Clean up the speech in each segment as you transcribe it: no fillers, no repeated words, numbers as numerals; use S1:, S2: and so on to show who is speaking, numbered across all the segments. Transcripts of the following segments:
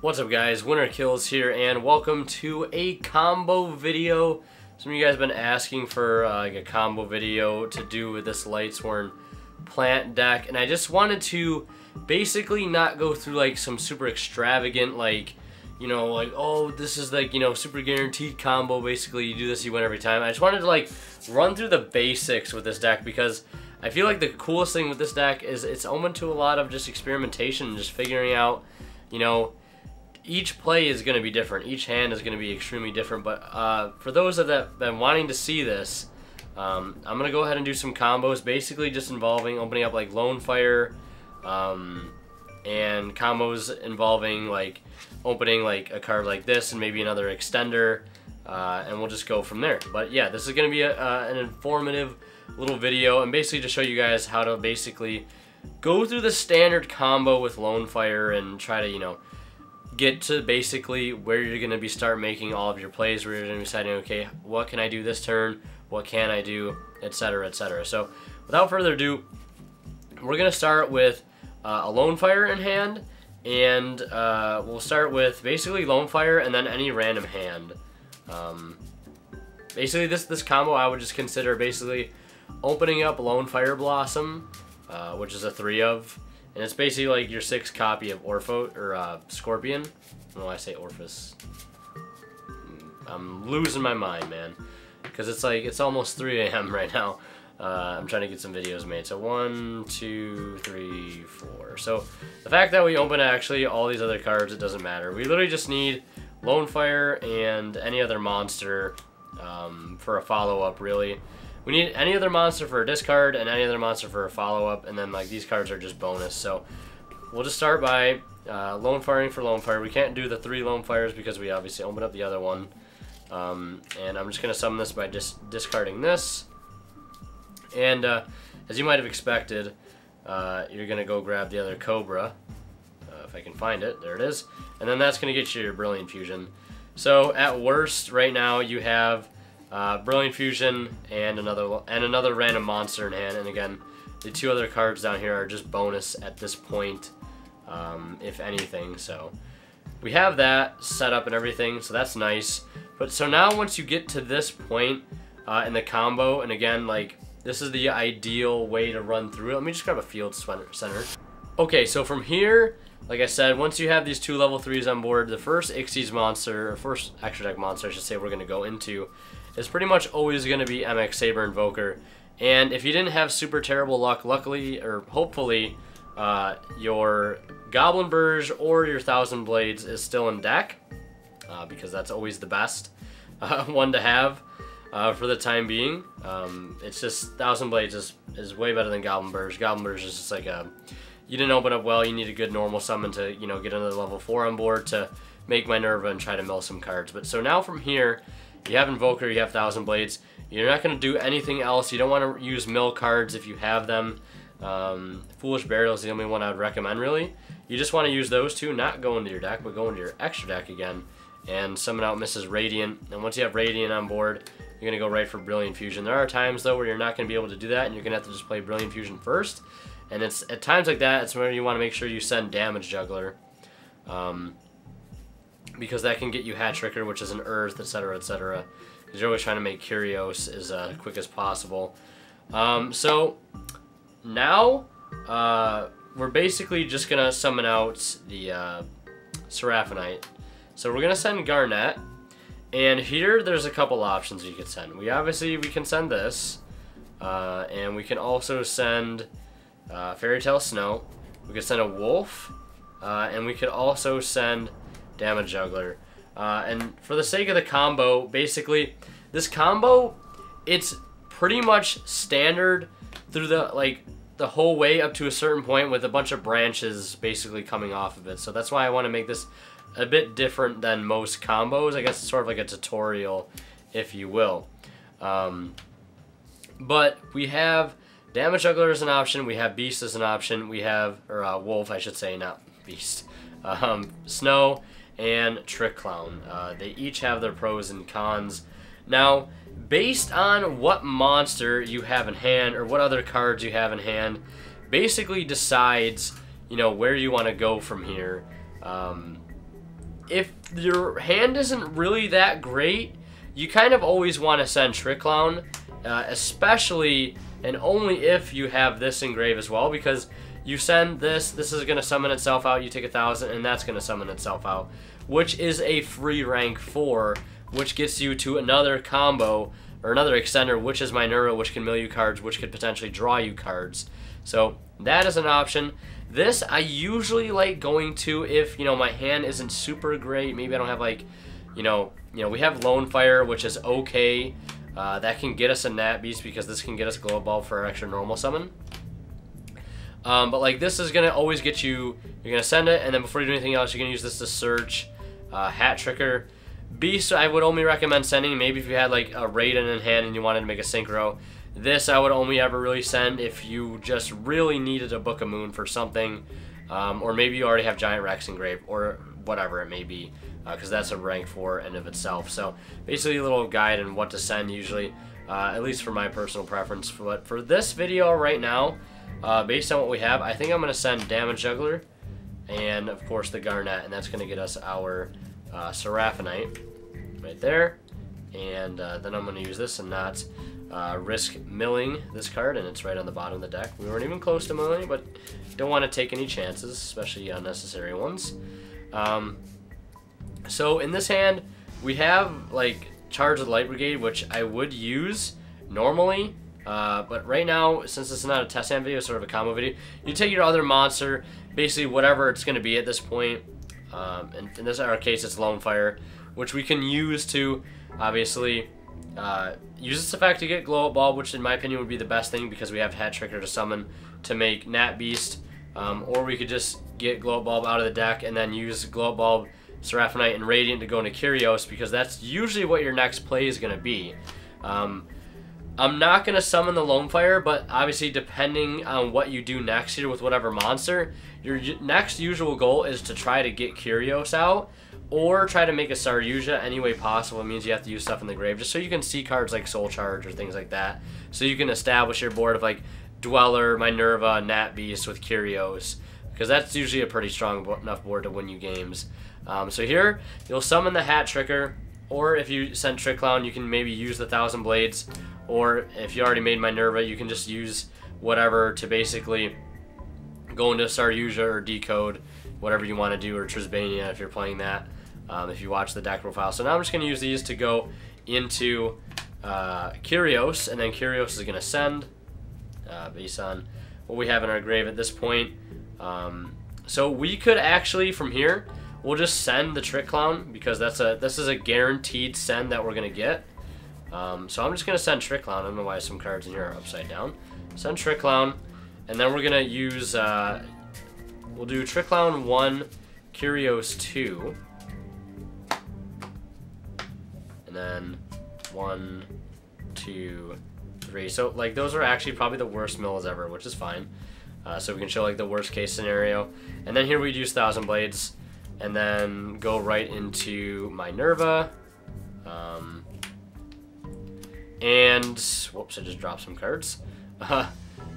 S1: What's up guys, Winner Kills here and welcome to a combo video. Some of you guys have been asking for like a combo video to do with this Lightsworn plant deck, and I just wanted to basically not go through like some super extravagant like, you know, like, oh, this is like, you know, super guaranteed combo, basically you do this, you win every time. I just wanted to like run through the basics with this deck because I feel like the coolest thing with this deck is it's open to a lot of just experimentation and just figuring out, you know, each play is going to be different. Each hand is going to be extremely different. But for those that have been wanting to see this, I'm going to go ahead and do some combos, basically just involving opening up like Lone Fire, and combos involving like opening like a card like this and maybe another extender, and we'll just go from there. But yeah, this is going to be an informative little video and basically to show you guys how to basically go through the standard combo with Lone Fire and try to, you know, get to basically where you're going to be start making all of your plays, where you're going to be deciding, okay, what can I do this turn, what can I do, etc, etc. So without further ado, we're going to start with a Lone Fire in hand, and we'll start with basically Lone Fire and then any random hand. Basically this combo I would just consider basically opening up Lone Fire Blossom, which is a 3 of, and it's basically like your 6 copy of Scorpion. I don't know why I say Orphis. I'm losing my mind, man. Because it's like, it's almost 3 a.m. right now. I'm trying to get some videos made. So 1, 2, 3, 4. So the fact that we open actually all these other cards, it doesn't matter. We literally just need Lone Fire and any other monster for a follow-up, really. We need any other monster for a discard and any other monster for a follow-up, and then like these cards are just bonus. So we'll just start by Lone Firing for Lone Fire. We can't do the 3 Lone Fires because we obviously opened up the other one. And I'm just going to summon this by just discarding this. And as you might have expected, you're going to go grab the other Cobra. If I can find it. There it is. And then that's going to get you your Brilliant Fusion. So at worst, right now, you have Brilliant Fusion and another random monster in hand, and again, the 2 other cards down here are just bonus at this point, if anything. So we have that set up and everything, so that's nice. But so now once you get to this point in the combo, and again, like this is the ideal way to run through it. Let me just grab a field center. Okay, so from here, like I said, once you have these 2 level 3s on board, the first Xyz monster, or first extra deck monster I should say, we're going to go into is pretty much always going to be MX Saber Invoker. And if you didn't have super terrible luck, luckily or hopefully your Goblin Burge or your Thousand Blades is still in deck, because that's always the best one to have for the time being. It's just Thousand Blades is way better than Goblin Burge. Goblin Burge is just like a, you didn't open up well, you need a good normal summon to, you know, get another level 4 on board to make Minerva and try to mill some cards. But so now from here, you have Invoker, you have Thousand Blades. You're not going to do anything else. You don't want to use mill cards if you have them. Foolish Burial is the only one I would recommend, really. You just want to use those 2, not go into your deck, but go into your extra deck again and summon out Mrs. Radiant. And once you have Radiant on board, you're going to go right for Brilliant Fusion. There are times, though, where you're not going to be able to do that, and you're going to have to just play Brilliant Fusion first. And it's at times like that, it's where you want to make sure you send Damage Juggler. Because that can get you Hat Tricker, which is an Earth, etc, etc. Because you're always trying to make Curios as quick as possible. So now we're basically just gonna summon out the Seraphonite. So we're gonna send Garnet, and here there's a couple options you could send. We can send this, and we can also send Fairy Tale Snow. We could send a Wolf, and we could also send Damage Juggler. And for the sake of the combo, basically, this combo, it's pretty much standard through the whole way up to a certain point with a bunch of branches basically coming off of it. So that's why I want to make this a bit different than most combos. I guess it's sort of like a tutorial, if you will. But we have Damage Juggler as an option, we have Beast as an option, we have, or Wolf, I should say, not Beast. Snow, and Trick Clown. They each have their pros and cons. Now, based on what monster you have in hand or what other cards you have in hand, basically decides, you know, where you want to go from here. if your hand isn't really that great, you kind of always want to send Trick Clown, especially and only if you have this engrave as well, because you send this is going to summon itself out, you take 1,000, and that's going to summon itself out, which is a free rank 4, which gets you to another combo, or another extender, which is Minerva, which can mill you cards, which could potentially draw you cards. So that is an option. This I usually like going to if, you know, my hand isn't super great. Maybe I don't have like, you know, we have Lone Fire, which is okay. That can get us a Nat Beast because this can get us Glow Bulb for our extra normal summon. But like this is gonna always get you. You're gonna send it, and then before you do anything else, you're gonna use this to search. Hat Tricker. Beast I would only recommend sending maybe if you had like a Raiden in hand and you wanted to make a Synchro. This I would only ever really send if you just really needed a Book of Moon for something, or maybe you already have Giant Rex engraved, or whatever it may be, because that's a rank 4 in of itself. So basically a little guide on what to send usually, at least for my personal preference. But for this video right now, based on what we have, I think I'm going to send Damage Juggler and of course the Garnet, and that's going to get us our Seraphinite right there. And then I'm going to use this and not risk milling this card, and it's right on the bottom of the deck. We weren't even close to milling, but don't want to take any chances, especially unnecessary ones. So in this hand, we have like Charge of the Light Brigade, which I would use normally, but right now, since this is not a test hand video, it's sort of a combo video, you take your other monster, basically whatever it's going to be at this point. And in this our case, it's Lone Fire, which we can use to obviously use this effect to get Glow Up Bulb, which in my opinion would be the best thing because we have Hat Tricker to summon to make Nat Beast, or we could just get Glow Up Bulb out of the deck and then use Glow Up Bulb, Seraphinite, and Radiant to go into Kyrios, because that's usually what your next play is going to be. I'm not going to summon the Lone Fire, but obviously depending on what you do next here with whatever monster, your next usual goal is to try to get Kyrios out, or try to make a Saryuja any way possible. It means you have to use stuff in the grave, just so you can see cards like Soul Charge or things like that, so you can establish your board of like Dweller, Minerva, Nat Beast with Kyrios, because that's usually a pretty strong enough board to win you games. So here, you'll summon the Hat Tricker, or if you send Trick Clown, you can maybe use the 1,000 Blades, or if you already made Minerva, you can just use whatever to basically go into Saryuja or Decode, whatever you want to do, or Trisbania if you're playing that, if you watch the deck profile. So now I'm just going to use these to go into Kyrios, and then Kyrios is going to send based on what we have in our grave at this point. So we could actually, from here, we'll just send the Trick Clown, because this is a guaranteed send that we're going to get. So I'm just going to send Trick Clown. I don't know why some cards in here are upside down. Send Trick Clown, and then we're going to use, we'll do Trick Clown 1, Kyrios 2, and then 1, 2, 3. So like those are actually probably the worst mills ever, which is fine. So we can show like the worst case scenario. And then here we'd use 1,000 Blades, and then go right into Minerva. And whoops, I just dropped some cards.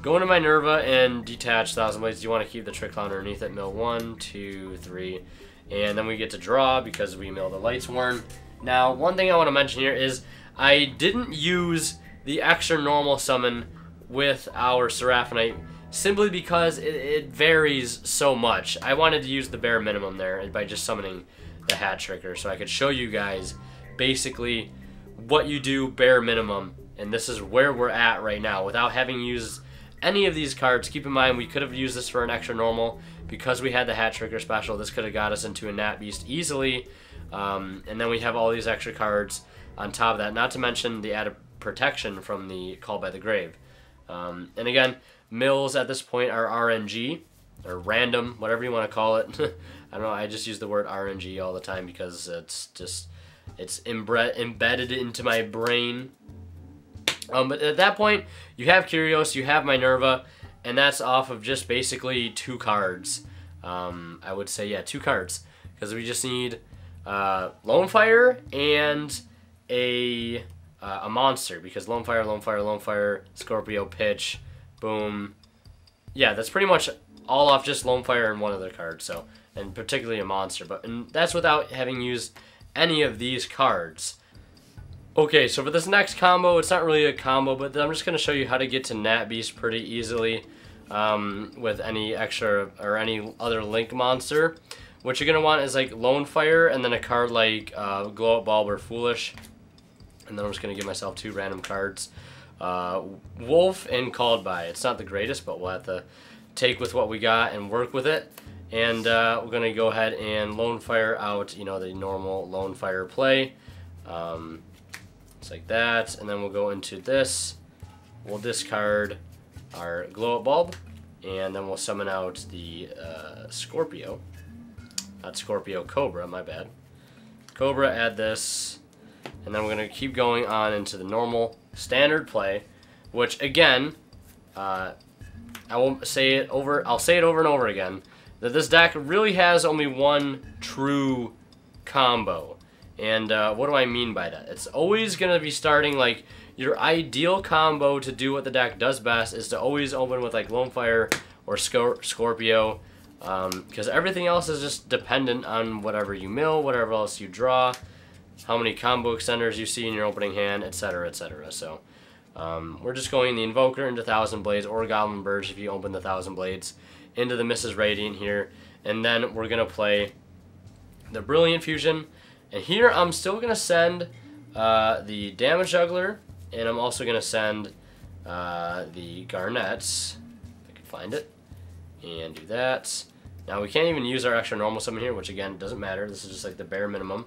S1: Go into Minerva and detach 1,000 Blades. You want to keep the Trick Clown underneath it. Mill 1, 2, 3, and then we get to draw because we mill the Lightsworn. Now, one thing I want to mention here is I didn't use the extra normal summon with our Seraphinite simply because it varies so much. I wanted to use the bare minimum there by just summoning the Hat Tricker, so I could show you guys basically what you do bare minimum, and this is where we're at right now without having used any of these cards. Keep in mind, we could have used this for an extra normal because we had the Hat Tricker special. This could have got us into a Nat Beast easily, and then we have all these extra cards on top of that, not to mention the added protection from the Call by the Grave. And again, mills at this point are RNG, or random, whatever you want to call it. I don't know, I just use the word RNG all the time because it's embedded into my brain. But at that point, you have Kyrios, you have Minerva, and that's off of just basically 2 cards. I would say, yeah, 2 cards, because we just need Lone Fire and a monster, because Lone Fire, Lone Fire, Lone Fire, Scorpio, Pitch, boom. Yeah, that's pretty much all off just Lone Fire and one other card, so and particularly a monster. And that's without having used any of these cards. Okay, so for this next combo, it's not really a combo, but I'm just going to show you how to get to Nat Beast pretty easily with any extra or any other Link monster. What you're going to want is like Lone Fire and then a card like Glow Up Bulb or Foolish. And then I'm just going to give myself 2 random cards. Wolf and Called By. It's not the greatest, but we'll have to take with what we got and work with it. And we're going to go ahead and Lone Fire out, you know, the normal Lone Fire play. It's like that. And then we'll go into this. We'll discard our Glow Up Bulb. And then we'll summon out the Scorpio. Not Scorpio, Cobra, my bad. Cobra, add this. And then we're going to keep going on into the normal standard play, which again, I won't say it over, I'll say it over and over again, that this deck really has only one true combo. And what do I mean by that? It's always going to be starting, like, your ideal combo to do what the deck does best is to always open with like Lone Fire or Scorpio, because everything else is just dependent on whatever you mill, whatever else you draw, how many combo extenders you see in your opening hand, etc., etc. So we're just going the Invoker into Thousand Blades or Goblin Burst if you open the Thousand Blades into the Mrs. Radiant here, and then we're going to play the Brilliant Fusion. And here I'm still going to send the Damage Juggler, and I'm also going to send the Garnets, if I can find it, and do that. Now we can't even use our extra normal summon here, which again doesn't matter. This is just like the bare minimum.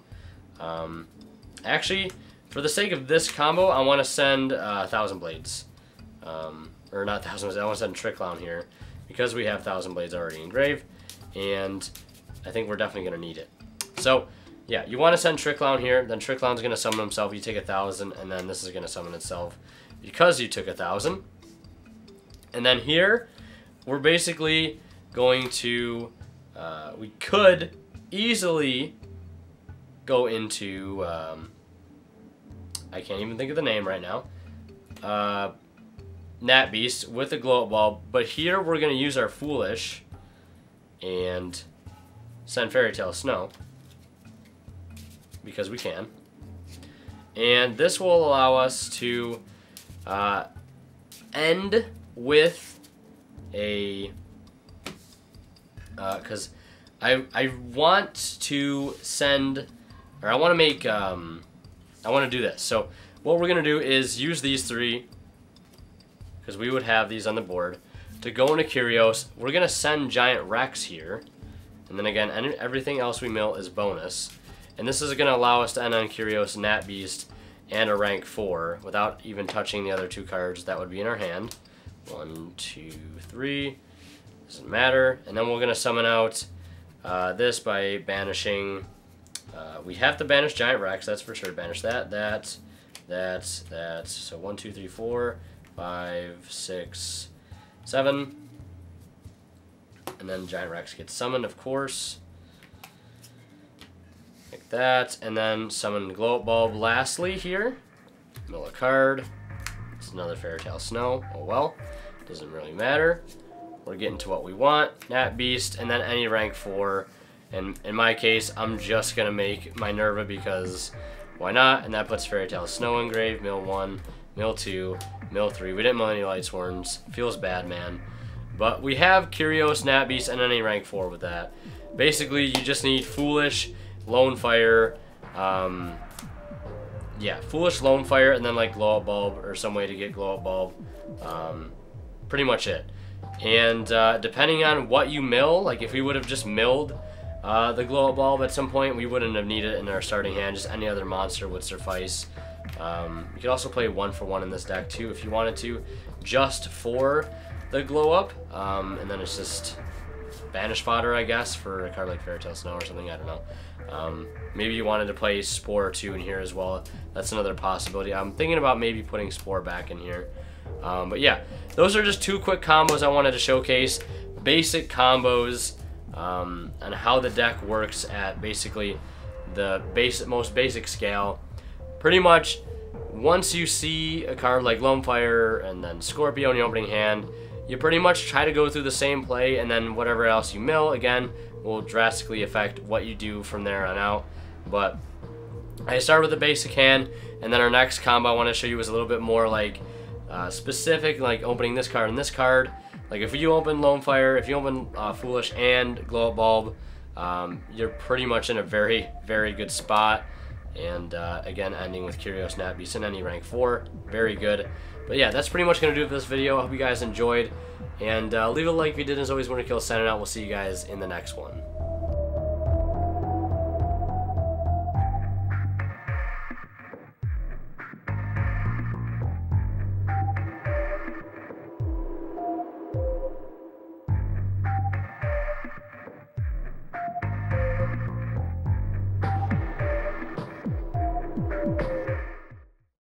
S1: Actually, for the sake of this combo, I want to send Thousand Blades. Or not Thousand Blades, I want to send Trick Clown here, because we have Thousand Blades already engraved, and I think we're definitely going to need it. So, yeah, you want to send Trick Clown here, then Trick Clown's going to summon himself, you take 1,000, and then this is going to summon itself because you took 1,000. And then here, we're basically going to, we could easily go into, I can't even think of the name right now, Nat Beast with the Glow Up Bulb, but here we're going to use our Foolish and send Fairy Tale Snow, because we can. And this will allow us to end with a, because I want to send, or I want to make, I want to do this. So what we're going to do is use these 3, because we would have these on the board, to go into Curios. We're going to send Giant Rex here, and then again, everything else we mill is bonus. And this is going to allow us to end on Curios, Nat Beast, and a rank 4 without even touching the other 2 cards that would be in our hand. 1, 2, 3. Doesn't matter. And then we're going to summon out this by banishing. We have to banish Giant Rex, that's for sure. Banish that. So 1, 2, 3, 4, 5, 6, 7. And then Giant Rex gets summoned, of course. Like that, and then summon Glow Up Bulb lastly here. Mill a card. It's another Fairy Tale Snow. Oh well, doesn't really matter. We're getting to what we want. Nat Beast, and then any rank 4. And in my case, I'm just going to make Minerva because why not? And that puts Fairy Tale Snow engraved. Mill 1, mill 2, mill 3. We didn't mill any Lightsworns. Feels bad, man. But we have Curios, Nat Beast, and any rank 4 with that. Basically, you just need Foolish, Lone Fire, yeah, Foolish, Lone Fire, and then like Glow Up Bulb or some way to get Glow Up Bulb. Pretty much it. And depending on what you mill, like if we would have just milled the Glow Up Bulb at some point, we wouldn't have needed it in our starting hand. Just any other monster would suffice. You could also play 1-for-1 in this deck too if you wanted to, just for the Glow Up, and then it's just banish fodder, I guess, for a card like Fairy Tale Snow or something. I don't know. Maybe you wanted to play Spore 2 in here as well. That's another possibility. I'm thinking about maybe putting Spore back in here. But yeah, those are just 2 quick combos I wanted to showcase. Basic combos and how the deck works at basically the most basic scale. Pretty much, once you see a card like Lone Fire and then Scorpio in your opening hand, you pretty much try to go through the same play, and then whatever else you mill, again, will drastically affect what you do from there on out. But I started with the basic hand, and then our next combo I want to show you is a little bit more like specific, like opening this card and this card. Like if you open Lone Fire, if you open Foolish and Glow Up Bulb, you're pretty much in a very, very good spot. And again, ending with Curious Net Beast in any rank 4, very good. But yeah, that's pretty much going to do it for this video. I hope you guys enjoyed. And leave a like if you did. As always, WinterKill signing out. We'll see you guys in the next one.